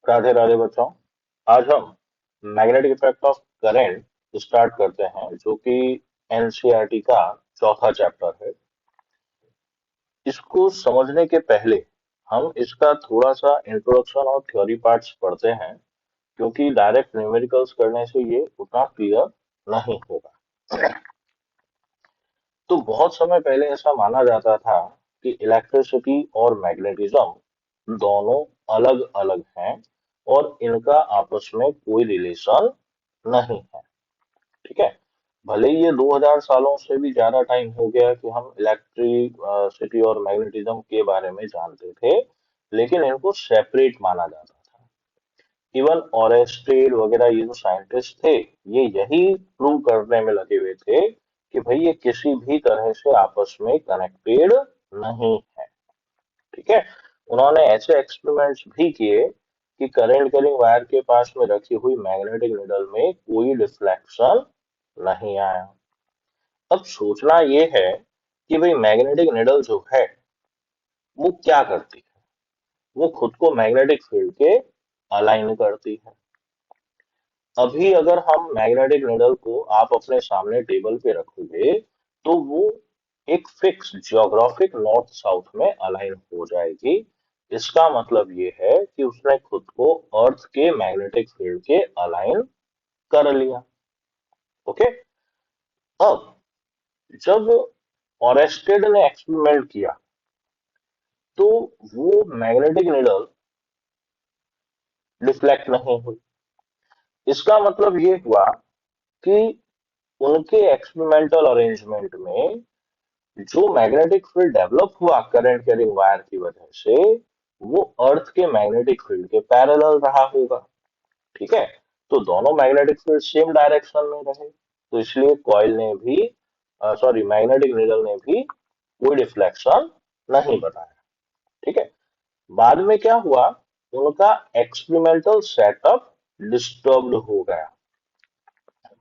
राधे राधे बच्चों। आज हम magnetic effect of current start करते हैं, जो कि एनसीईआरटी का चौथा चैप्टर है। इसको समझने के पहले हम इसका थोड़ा सा इंट्रोडक्शन और थ्योरी पार्ट्स पढ़ते हैं, क्योंकि डायरेक्ट न्यूमेरिकल्स करने से ये उतना क्लियर नहीं होगा। तो बहुत समय पहले ऐसा माना जाता था कि इलेक्ट्रिसिटी और मैग्नेटिज्म दोनों अलग अलग हैं और इनका आपस में कोई रिलेशन नहीं है। ठीक है। भले ही ये 2000 सालों से भी ज्यादा टाइम हो गया कि हम इलेक्ट्रिसिटी और मैग्नेटिज्म के बारे में जानते थे, लेकिन इनको सेपरेट माना जाता था। इवन ऑरेस्टेड वगैरह ये जो साइंटिस्ट थे, ये यही प्रूव करने में लगे हुए थे कि भाई ये किसी भी तरह से आपस में कनेक्टेड नहीं है। ठीक है। उन्होंने ऐसे एक्सपेरिमेंट्स भी किए कि करंट कैरिंग वायर के पास में रखी हुई मैग्नेटिक निडल में कोई डिफ्लेक्शन नहीं आया। अब सोचना ये है कि भाई मैग्नेटिक निडल जो है वो क्या करती है। वो खुद को मैग्नेटिक फील्ड के अलाइन करती है। अभी अगर हम मैग्नेटिक निडल को आप अपने सामने टेबल पे रखोगे, तो वो एक फिक्स जियोग्राफिक नॉर्थ साउथ में अलाइन हो जाएगी। इसका मतलब ये है कि उसने खुद को अर्थ के मैग्नेटिक फील्ड के अलाइन कर लिया। ओके। अब जब ऑरेस्टेड ने एक्सपेरिमेंट किया, तो वो मैग्नेटिक निडल डिफ्लेक्ट नहीं हुई। इसका मतलब ये हुआ कि उनके एक्सपेरिमेंटल अरेंजमेंट में जो मैग्नेटिक फील्ड डेवलप हुआ करंट कैरिंग वायर की वजह से, वो अर्थ के मैग्नेटिक फील्ड के पैरेलल रहा होगा। ठीक है। तो दोनों मैग्नेटिक फील्ड सेम डायरेक्शन में रहे, तो इसलिए कॉइल ने भी, सॉरी, मैग्नेटिक नीडल ने भी कोई डिफ्लेक्शन नहीं बताया। ठीक है। बाद में क्या हुआ, उनका एक्सपेरिमेंटल सेटअप डिस्टर्ब्ड हो गया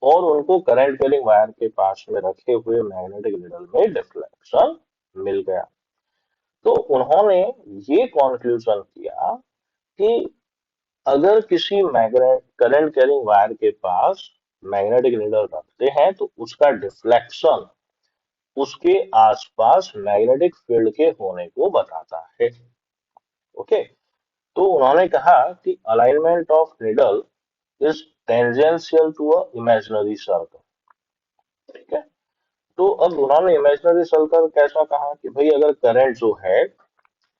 और उनको करंट कैरिंग वायर के पास में रखे हुए मैग्नेटिक निडल में डिफ्लेक्शन मिल गया। तो उन्होंने ये कॉन्क्लूजन किया कि अगर किसी मैग्नेट करंट कैरिंग वायर के पास मैग्नेटिक निडल रखते हैं, तो उसका डिफ्लेक्शन उसके आसपास मैग्नेटिक फील्ड के होने को बताता है। ओके। तो उन्होंने कहा कि alignment of needle is tangential to a imaginary circle. ठीक है। तो अब उन्होंने इमेजिनरी सर्कल कैसा कहा कि भाई अगर करंट जो है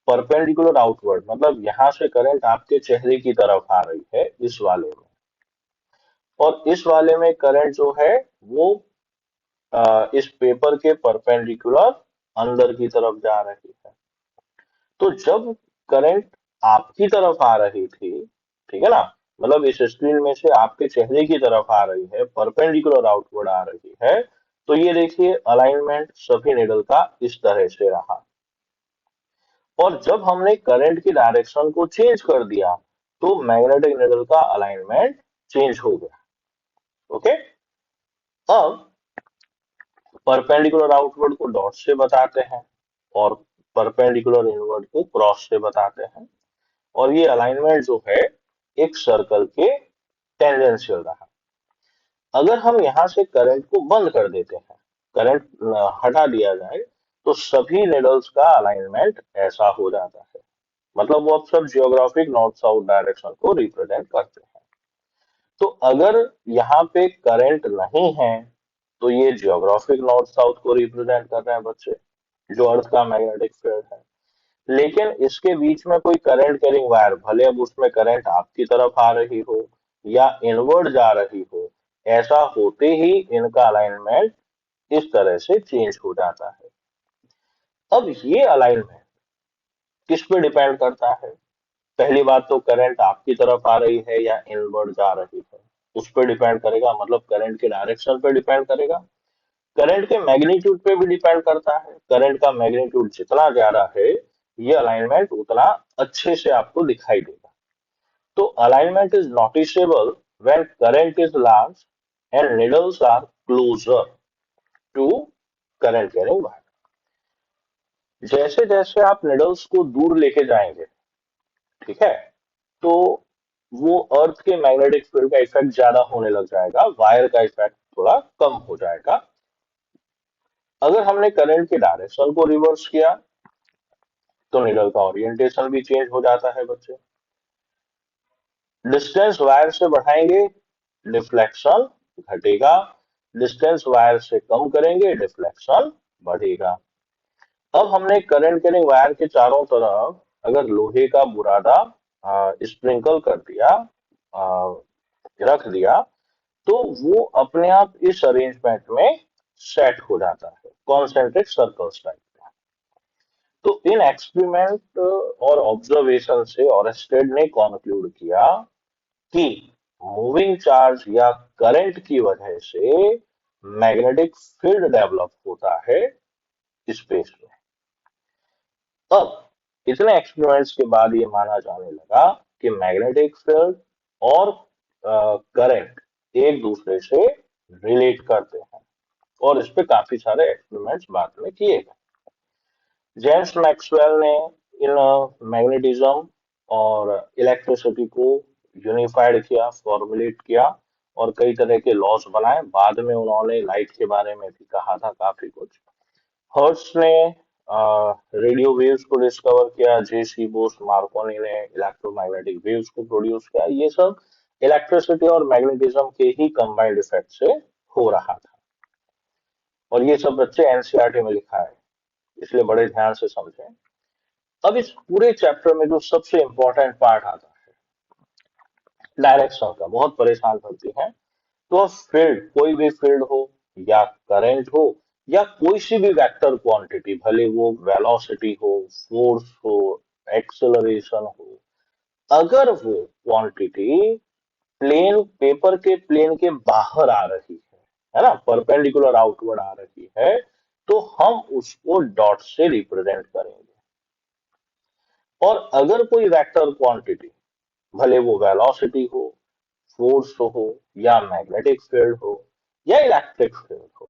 परपेंडिकुलर आउटवर्ड, मतलब यहां से करंट आपके चेहरे की तरफ आ रही है इस वाले में, और इस वाले में करंट जो है वो इस पेपर के परपेंडिकुलर अंदर की तरफ जा रही है। तो जब करंट आपकी तरफ आ रही थी, ठीक है ना, मतलब इस स्क्रीन में से आपके चेहरे की तरफ आ रही है, परपेंडिकुलर आउटवर्ड आ रही है, तो ये देखिए अलाइनमेंट सभी निडल का इस तरह से रहा। और जब हमने करंट की डायरेक्शन को चेंज कर दिया, तो मैग्नेटिक निडल का अलाइनमेंट चेंज हो गया। ओके। अब परपेंडिकुलर आउटवर्ड को डॉट से बताते हैं और परपेंडिकुलर इनवर्ड को क्रॉस से बताते हैं, और ये अलाइनमेंट जो है एक सर्कल के टेंजेंशियल रहा। अगर हम यहां से करंट को बंद कर देते हैं, करंट हटा दिया जाए, तो सभी निडल्स का अलाइनमेंट ऐसा हो जाता है। मतलब वो अब सब जियोग्राफिक नॉर्थ साउथ डायरेक्शन को रिप्रेजेंट करते हैं। तो अगर यहाँ पे करंट नहीं है, तो ये जियोग्राफिक नॉर्थ साउथ को रिप्रेजेंट कर रहे हैं बच्चे, जो अर्थ का मैग्नेटिक फील्ड है। लेकिन इसके बीच में कोई करंट कैरिंग वायर, भले अब उसमें करंट आपकी तरफ आ रही हो या इनवर्ड जा रही हो, ऐसा होते ही इनका अलाइनमेंट इस तरह से चेंज हो जाता है। अब ये अलाइनमेंट किस पे डिपेंड करता है? पहली बात तो करंट आपकी तरफ आ रही है या इनवर्ड जा रही है, उस पर डिपेंड करेगा, मतलब करंट के डायरेक्शन पे डिपेंड करेगा। करंट के मैग्नीट्यूड पे भी डिपेंड करता है। करंट का मैग्नीट्यूड जितना ज्यादा है, ये अलाइनमेंट उतना अच्छे से आपको दिखाई देगा। तो alignment is noticeable when current is large and needles are closer to current carrying wire. जैसे जैसे आप निडल्स को दूर लेके जाएंगे, ठीक है, तो वो अर्थ के मैग्नेटिक फील्ड का इफेक्ट ज्यादा होने लग जाएगा, वायर का इफेक्ट थोड़ा कम हो जाएगा। अगर हमने करंट के डायरेक्शन को रिवर्स किया तो निडल का ओरिएंटेशन भी चेंज हो जाता है बच्चे। डिस्टेंस वायर से बढ़ाएंगे, डिफ्लेक्शन घटेगा। डिस्टेंस वायर से कम करेंगे, डिफ्लेक्शन बढ़ेगा। अब हमने करंट कैरिंग वायर के चारों तरफ अगर लोहे का बुरादा स्प्रिंकल कर दिया, आ, रख दिया, तो वो अपने आप इस अरेंजमेंट में सेट हो जाता है, कॉन्सेंट्रिक सर्कल्स टाइप में। तो इन एक्सपेरिमेंट और ऑब्जर्वेशन से ऑरेस्टेड ने कॉन्क्लूड किया कि मूविंग चार्ज या करंट की वजह से मैग्नेटिक फील्ड डेवलप होता है स्पेस में। अब इतने एक्सपेरिमेंट्स के बाद ये माना जाने लगा कि मैग्नेटिक फील्ड और करंट एक दूसरे से रिलेट करते हैं, और इस पे काफी सारे एक्सपेरिमेंट्स बाद में किए गए। जेम्स मैक्सवेल ने इन मैग्नेटिज्म और इलेक्ट्रिसिटी को यूनिफाइड किया, फॉर्मुलेट किया, और कई तरह के लॉस बनाए। बाद में उन्होंने लाइट के बारे में भी कहा था काफी कुछ। हर्ट्ज ने रेडियो वेव्स को डिस्कवर किया, जे सी बोस मार्कोनी ने इलेक्ट्रोमैग्नेटिक वेव्स को प्रोड्यूस किया। ये सब इलेक्ट्रिसिटी और मैग्नेटिज्म के ही कंबाइंड इफेक्ट से हो रहा था, और ये सब बच्चे एनसीईआरटी में लिखा है, इसलिए बड़े ध्यान से समझें। अब इस पूरे चैप्टर में जो सबसे इंपॉर्टेंट पार्ट आता है डायरेक्शन का, बहुत परेशान करती है। तो फील्ड, कोई भी फील्ड हो या करंट हो या कोई सी भी वेक्टर क्वांटिटी, भले वो वेलोसिटी हो, फोर्स हो, एक्सेलरेशन हो, अगर वो क्वांटिटी प्लेन, पेपर के प्लेन के बाहर आ रही है ना, परपेंडिकुलर आउटवर्ड आ रही है, तो हम उसको डॉट से रिप्रेजेंट करेंगे। और अगर कोई वेक्टर क्वांटिटी, भले वो वेलोसिटी हो, फोर्स हो, या मैग्नेटिक फील्ड हो, या इलेक्ट्रिक फील्ड हो,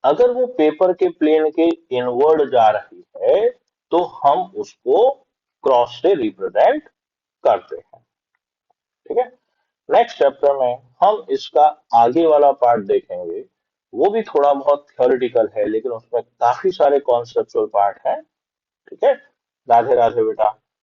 अगर वो पेपर के प्लेन के इनवर्ड जा रही है, तो हम उसको क्रॉस से रिप्रेजेंट करते हैं। ठीक है। नेक्स्ट चैप्टर में हम इसका आगे वाला पार्ट देखेंगे। वो भी थोड़ा बहुत थ्योरेटिकल है, लेकिन उसमें काफी सारे कॉन्सेप्चुअल पार्ट हैं। ठीक है। राधे राधे बेटा।